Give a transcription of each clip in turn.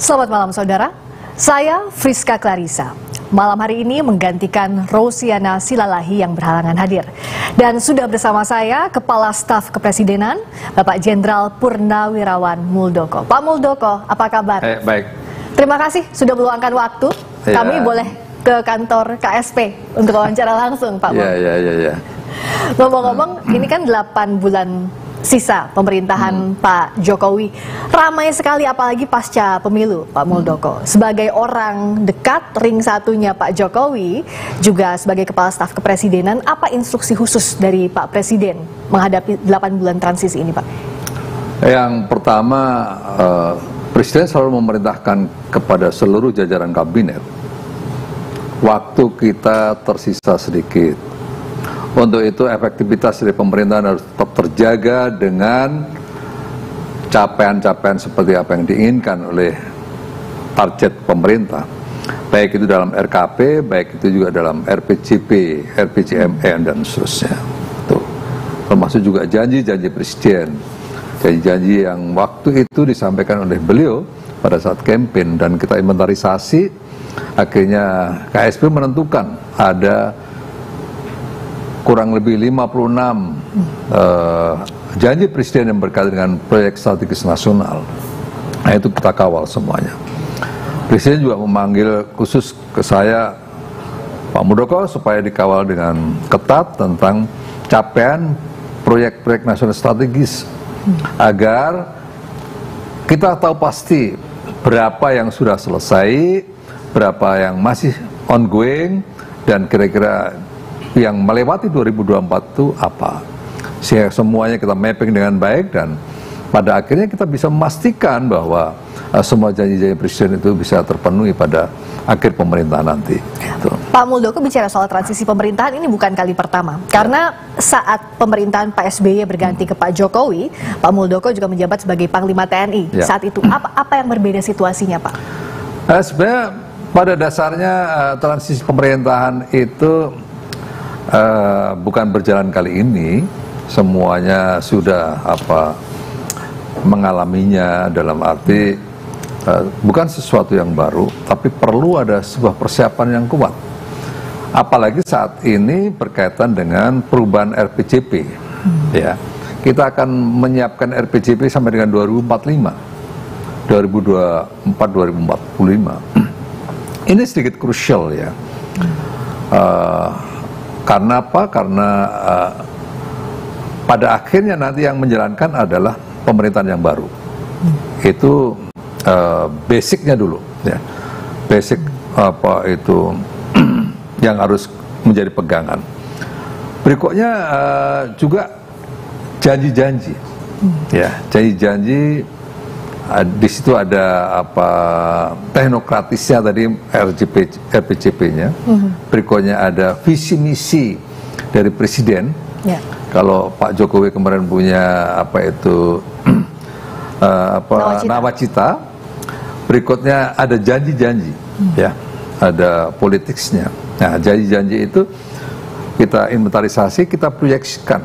Selamat malam saudara, saya Friska Clarissa. Malam hari ini menggantikan Rosiana Silalahi yang berhalangan hadir. Dan sudah bersama saya Kepala Staf Kepresidenan, Bapak Jenderal Purnawirawan Muldoko. Pak Muldoko, apa kabar? Baik. Terima kasih sudah meluangkan waktu. Ya. Kami boleh ke kantor KSP untuk wawancara langsung, Pak Muldoko. Ya. Ngomong-ngomong, ini kan 8 bulan sisa pemerintahan Pak Jokowi. Ramai sekali apalagi pasca pemilu, Pak Muldoko. Sebagai orang dekat ring satunya Pak Jokowi, juga sebagai Kepala Staf Kepresidenan, apa instruksi khusus dari Pak Presiden menghadapi 8 bulan transisi ini, Pak? Yang pertama, Presiden selalu memerintahkan kepada seluruh jajaran kabinet, waktu kita tersisa sedikit. Untuk itu efektivitas dari pemerintahan harus tetap terjaga dengan capaian-capaian seperti apa yang diinginkan oleh target pemerintah. Baik itu dalam RKP, baik itu juga dalam RPJP, RPJMN dan seterusnya. Tuh. Termasuk juga janji-janji Presiden. Janji-janji yang waktu itu disampaikan oleh beliau pada saat kampanye dan kita inventarisasi, akhirnya KSP menentukan ada kurang lebih 56 janji Presiden yang berkaitan dengan proyek strategis nasional. Nah, itu kita kawal semuanya. Presiden juga memanggil khusus ke saya, Pak Muldoko, supaya dikawal dengan ketat tentang capaian proyek-proyek nasional strategis, agar kita tahu pasti berapa yang sudah selesai, berapa yang masih ongoing, dan kira-kira yang melewati 2024 itu apa. Sehingga semuanya kita mapping dengan baik dan pada akhirnya kita bisa memastikan bahwa semua janji-janji Presiden itu bisa terpenuhi pada akhir pemerintahan nanti. Gitu. Pak Muldoko bicara soal transisi pemerintahan ini bukan kali pertama. Karena saat pemerintahan Pak SBY berganti ke Pak Jokowi, Pak Muldoko juga menjabat sebagai Panglima TNI. Ya. Saat itu apa yang berbeda situasinya, Pak? Sebenarnya pada dasarnya transisi pemerintahan itu bukan berjalan kali ini, semuanya sudah mengalaminya, dalam arti bukan sesuatu yang baru, tapi perlu ada sebuah persiapan yang kuat. Apalagi saat ini berkaitan dengan perubahan RPJP. Ya, kita akan menyiapkan RPJP sampai dengan 2045, 2024-2045. Ini sedikit krusial ya. Karena apa? Karena pada akhirnya nanti yang menjalankan adalah pemerintahan yang baru. Itu basicnya dulu, ya. Basic itu yang harus menjadi pegangan. Berikutnya juga janji-janji, ya, janji-janji. Di situ ada teknokratisnya tadi RPJP-nya. Berikutnya ada visi misi dari Presiden. Yeah. Kalau Pak Jokowi kemarin punya nawacita. Berikutnya ada janji-janji, ya, ada politiknya. Nah, janji-janji itu kita inventarisasi, kita proyeksikan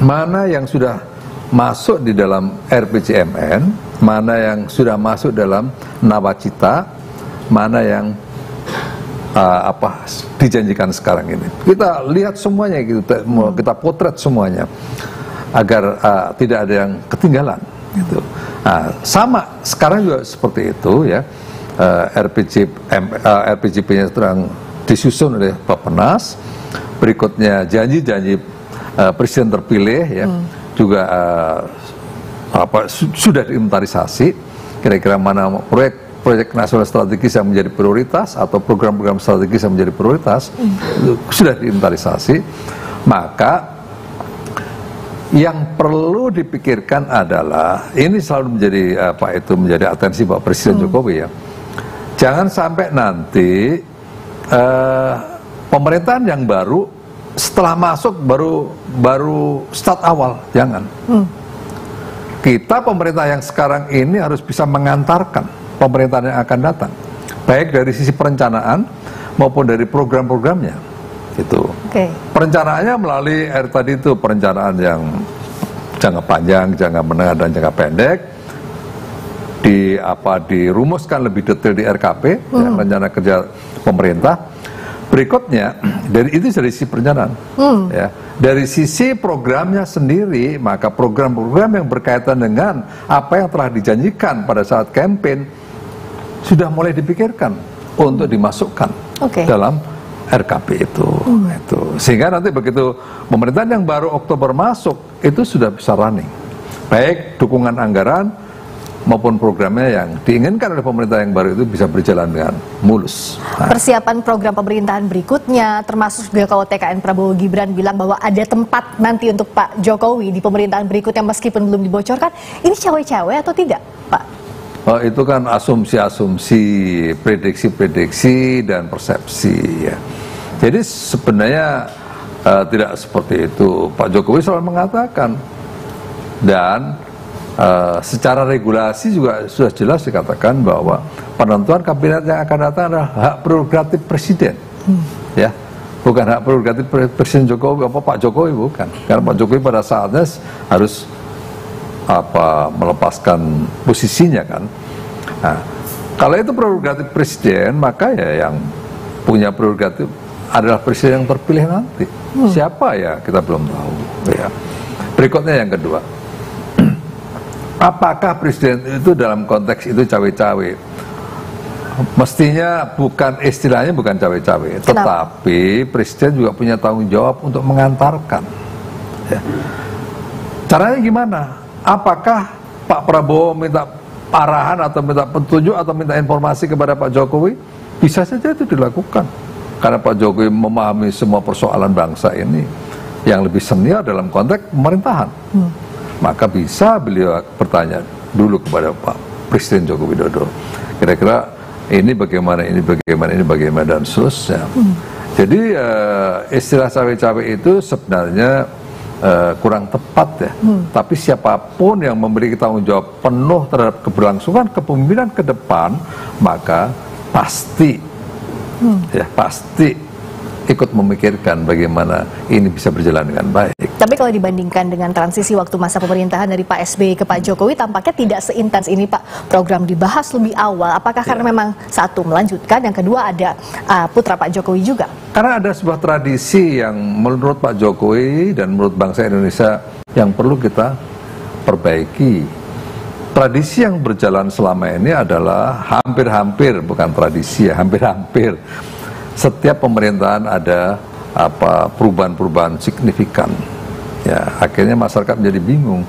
mana yang sudah masuk di dalam RPJMN, mana yang sudah masuk dalam nawacita, mana yang dijanjikan sekarang ini. Kita lihat semuanya gitu, kita potret semuanya agar tidak ada yang ketinggalan gitu. Nah, sama sekarang juga seperti itu ya. RPJP-nya sedang disusun oleh Bappenas. Berikutnya janji-janji Presiden terpilih ya. Juga sudah diinventarisasi kira-kira mana proyek nasional strategis yang menjadi prioritas atau program-program strategis yang menjadi prioritas, sudah diinventarisasi. Maka yang perlu dipikirkan adalah, ini selalu menjadi menjadi atensi Pak Presiden Jokowi ya, jangan sampai nanti pemerintahan yang baru setelah masuk baru start awal, jangan. Kita pemerintah yang sekarang ini harus bisa mengantarkan pemerintahan yang akan datang, baik dari sisi perencanaan maupun dari program-programnya. Gitu. Perencanaannya melalui tadi itu perencanaan yang jangka panjang, jangka menengah dan jangka pendek. dirumuskan lebih detail di RKP, ya, rencana kerja pemerintah. Berikutnya dari sisi perencanaan, ya, dari sisi programnya sendiri, maka program-program yang berkaitan dengan apa yang telah dijanjikan pada saat kampanye sudah mulai dipikirkan untuk dimasukkan dalam RKP itu. Sehingga nanti begitu pemerintahan yang baru Oktober masuk, itu sudah bisa running, baik dukungan anggaran maupun programnya yang diinginkan oleh pemerintah yang baru itu bisa berjalan dengan mulus. Persiapan program pemerintahan berikutnya, termasuk juga kalau TKN Prabowo Gibran bilang bahwa ada tempat nanti untuk Pak Jokowi di pemerintahan berikutnya meskipun belum dibocorkan, ini cawe-cawe atau tidak, Pak? Itu kan asumsi-asumsi, prediksi-prediksi dan persepsi, ya. Jadi sebenarnya tidak seperti itu. Pak Jokowi selalu mengatakan, dan secara regulasi juga sudah jelas dikatakan bahwa penentuan kabinet yang akan datang adalah hak prerogatif presiden, ya, bukan hak prerogatif presiden Jokowi apa Pak Jokowi, bukan. Karena Pak Jokowi pada saatnya harus melepaskan posisinya kan. Nah, kalau itu prerogatif presiden, maka ya yang punya prerogatif adalah presiden yang terpilih nanti. Siapa ya kita belum tahu. Ya. Berikutnya yang kedua. Apakah presiden itu dalam konteks itu cawe-cawe? Mestinya istilahnya bukan cawe-cawe, tetapi presiden juga punya tanggung jawab untuk mengantarkan. Ya. Caranya gimana? Apakah Pak Prabowo minta arahan atau minta petunjuk atau minta informasi kepada Pak Jokowi? Bisa saja itu dilakukan, karena Pak Jokowi memahami semua persoalan bangsa ini yang lebih senior dalam konteks pemerintahan. Maka bisa beliau bertanya dulu kepada Pak Presiden Joko Widodo, kira-kira ini bagaimana, dan seterusnya. Jadi istilah cawe-cawe itu sebenarnya kurang tepat, ya. Tapi siapapun yang memiliki tanggung jawab penuh terhadap keberlangsungan kepemimpinan ke depan, maka pasti ikut memikirkan bagaimana ini bisa berjalan dengan baik. Tapi kalau dibandingkan dengan transisi waktu masa pemerintahan dari Pak SBY ke Pak Jokowi, tampaknya tidak seintens ini, Pak. Program dibahas lebih awal. Apakah karena memang satu melanjutkan, yang kedua ada putra Pak Jokowi juga? Karena ada sebuah tradisi yang menurut Pak Jokowi dan menurut bangsa Indonesia yang perlu kita perbaiki. Tradisi yang berjalan selama ini adalah hampir-hampir, bukan tradisi ya, hampir-hampir. Setiap pemerintahan ada perubahan-perubahan signifikan, ya, akhirnya masyarakat menjadi bingung.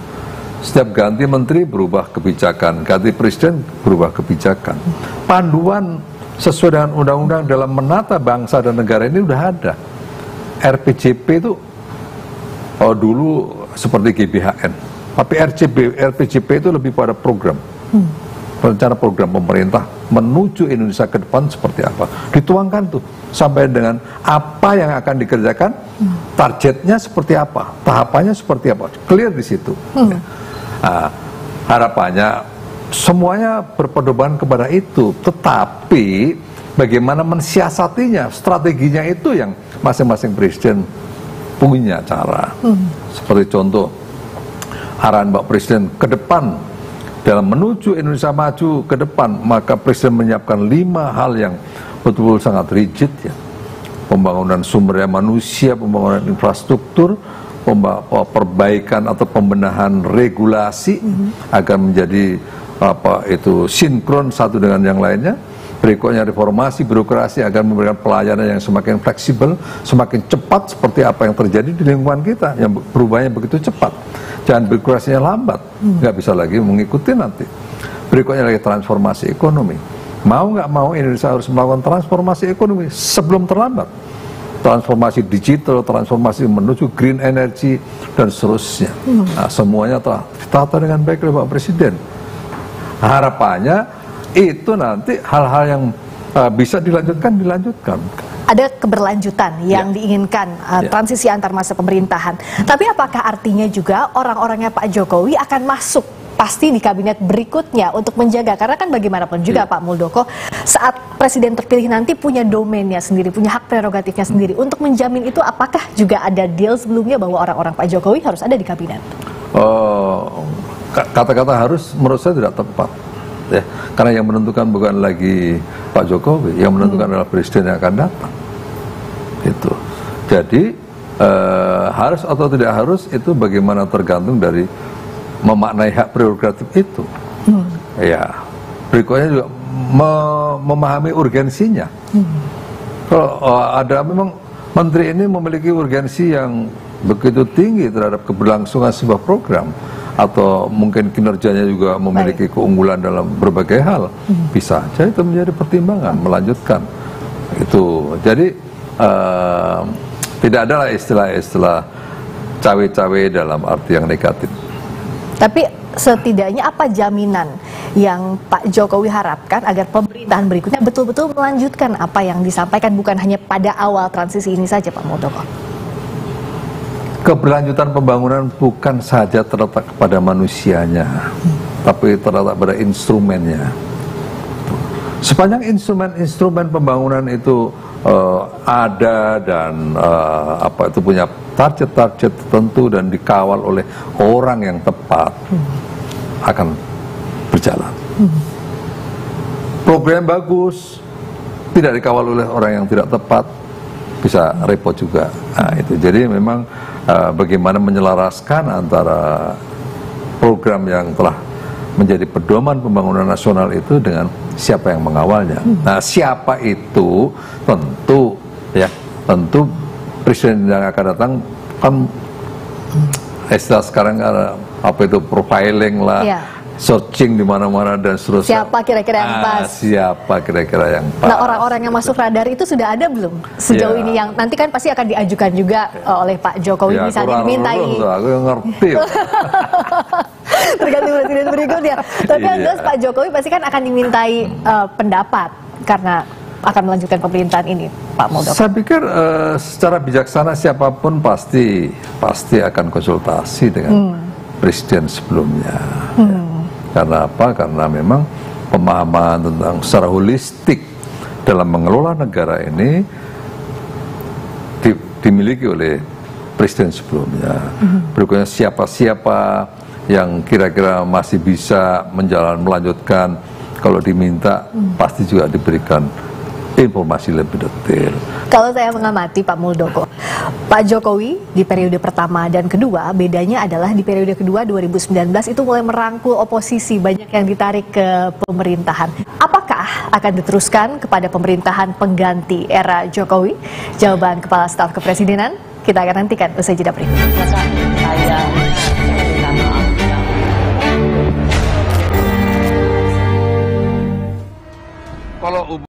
Setiap ganti menteri berubah kebijakan, ganti presiden berubah kebijakan. Panduan sesuai dengan undang-undang dalam menata bangsa dan negara ini udah ada. RPJP itu dulu seperti GBHN, tapi RPJP itu lebih pada program. Rencana program pemerintah menuju Indonesia ke depan seperti apa, dituangkan tuh sampai dengan apa yang akan dikerjakan, targetnya seperti apa, tahapannya seperti apa, clear di situ. Nah, harapannya semuanya berpedoman kepada itu, tetapi bagaimana mensiasatinya, strateginya itu yang masing-masing presiden punya cara. Seperti contoh arahan Pak Presiden ke depan dalam menuju Indonesia maju ke depan, maka Presiden menyiapkan 5 hal yang betul-betul sangat rigid, ya. Pembangunan sumber daya manusia, pembangunan infrastruktur, perbaikan atau pembenahan regulasi agar menjadi sinkron satu dengan yang lainnya. Berikutnya reformasi birokrasi agar memberikan pelayanan yang semakin fleksibel, semakin cepat seperti apa yang terjadi di lingkungan kita yang berubahnya begitu cepat. Jangan birokrasinya lambat, nggak bisa lagi mengikuti nanti. Berikutnya lagi transformasi ekonomi. Mau nggak mau Indonesia harus melakukan transformasi ekonomi sebelum terlambat. Transformasi digital, transformasi menuju green energy, dan seterusnya. Nah, semuanya telah ditata dengan baik oleh Pak Presiden. Harapannya itu nanti hal-hal yang bisa dilanjutkan. Ada keberlanjutan yang diinginkan transisi antar masa pemerintahan. Tapi apakah artinya juga orang-orangnya Pak Jokowi akan masuk pasti di kabinet berikutnya untuk menjaga? Karena kan bagaimanapun juga Pak Muldoko, saat presiden terpilih nanti punya domainnya sendiri, punya hak prerogatifnya sendiri. Untuk menjamin itu, apakah juga ada deal sebelumnya bahwa orang-orang Pak Jokowi harus ada di kabinet? Kata-kata harus menurut saya tidak tepat, ya. Karena yang menentukan bukan lagi Pak Jokowi, yang menentukan adalah presiden yang akan datang. Itu. Jadi harus atau tidak harus itu bagaimana tergantung dari memaknai hak prerogatif itu. Ya, berikutnya juga memahami urgensinya. Kalau ada memang menteri ini memiliki urgensi yang begitu tinggi terhadap keberlangsungan sebuah program, atau mungkin kinerjanya juga memiliki keunggulan dalam berbagai hal, bisa saja itu menjadi pertimbangan melanjutkan itu. Jadi tidak adalah istilah-istilah cawe-cawe dalam arti yang negatif. Tapi setidaknya apa jaminan yang Pak Jokowi harapkan agar pemerintahan berikutnya betul-betul melanjutkan apa yang disampaikan, bukan hanya pada awal transisi ini saja, Pak Muldoko? Keberlanjutan pembangunan bukan saja terletak pada manusianya, tapi terletak pada instrumennya. Sepanjang instrumen pembangunan itu ada dan itu punya target-target tertentu dan dikawal oleh orang yang tepat, akan berjalan. Program bagus tidak dikawal oleh orang yang tidak tepat, bisa repot juga. Nah, itu jadi memang bagaimana menyelaraskan antara program yang telah menjadi pedoman pembangunan nasional itu dengan siapa yang mengawalnya. Nah, siapa itu tentu presiden yang akan datang kan istilah sekarang apa itu profiling lah, searching di mana-mana dan seterusnya. Siapa kira-kira yang pas? Siapa kira-kira yang pas? Nah, orang-orang yang masuk radar itu sudah ada belum sejauh ini, yang nanti kan pasti akan diajukan juga oleh Pak Jokowi, misalnya dimintai. Aku ngerti. Tergantung presiden berikutnya. Tapi yang jelas Pak Jokowi pasti kan akan dimintai pendapat karena akan melanjutkan pemerintahan ini, Pak Muldoko. Saya pikir secara bijaksana siapapun pasti akan konsultasi dengan presiden sebelumnya. Ya. Karena apa? Karena memang pemahaman tentang secara holistik dalam mengelola negara ini dimiliki oleh presiden sebelumnya. Berikutnya siapa-siapa yang kira-kira masih bisa melanjutkan, kalau diminta pasti juga diberikan informasi lebih detail. Kalau saya mengamati Pak Muldoko, Pak Jokowi di periode pertama dan kedua, bedanya adalah di periode kedua 2019 itu mulai merangkul oposisi, banyak yang ditarik ke pemerintahan. Apakah akan diteruskan kepada pemerintahan pengganti era Jokowi? Jawaban Kepala Staf Kepresidenan kita akan nantikan usai jeda berikut. Kalau